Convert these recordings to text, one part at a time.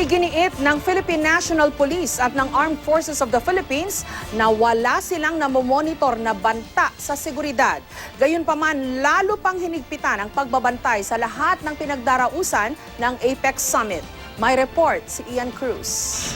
Iginiit ng Philippine National Police at ng Armed Forces of the Philippines na wala silang namomonitor na banta sa seguridad. Gayunpaman, lalo pang hinigpitan ang pagbabantay sa lahat ng pinagdarausan ng APEC Summit. May report si Ian Cruz.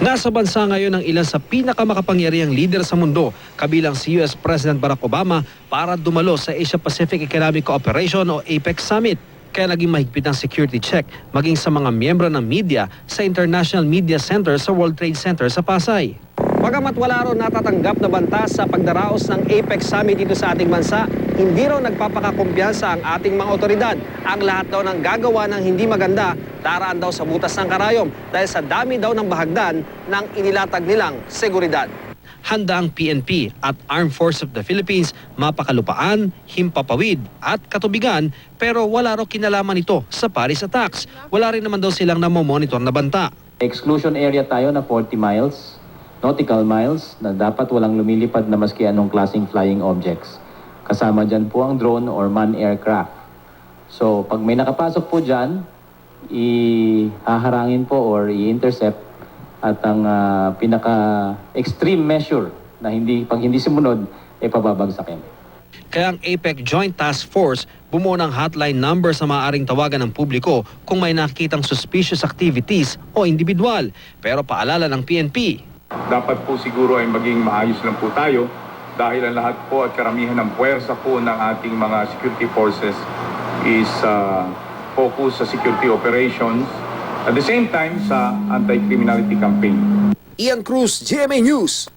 Nasa bansa ngayon ang ilan sa pinakamakapangyarihang leader sa mundo, kabilang si US President Barack Obama, para dumalo sa Asia-Pacific Economic Cooperation o APEC Summit. Kaya naging mahigpit ang security check maging sa mga miyembro ng media sa International Media Center sa World Trade Center sa Pasay. Bagamat wala raw natatanggap na banta sa pagdaraos ng APEC Summit dito sa ating bansa, hindi raw nagpapakakumpiyansa ang ating mga otoridad. Ang lahat daw ng gagawa ng hindi maganda, daraan daw sa butas ng karayom dahil sa dami daw ng bahagdan ng inilatag nilang seguridad. Handa ang PNP at Armed Forces of the Philippines mapakalupaan, himpapawid at katubigan, pero wala raw kinalaman ito sa Paris attacks. Wala rin naman daw silang namomonitor na banta. Exclusion area tayo na 40 miles, nautical miles, na dapat walang lumilipad na maski anong klaseng flying objects. Kasama dyan po ang drone or man aircraft. So pag may nakapasok po dyan, ihaharangin po or i-intercept. At ang pinaka-extreme measure na pag hindi sumunod, pababagsakin. Kaya ang APEC Joint Task Force bumuo ng hotline number sa maaaring tawagan ng publiko kung may nakikitang suspicious activities o individual. Pero paalala ng PNP, dapat po siguro ay maging maayos lang po tayo dahil ang lahat po at karamihan ng puwersa po ng ating mga security forces is focus sa security operations. At the same time, sa anti-criminality campaign. Ian Cruz, GMA News.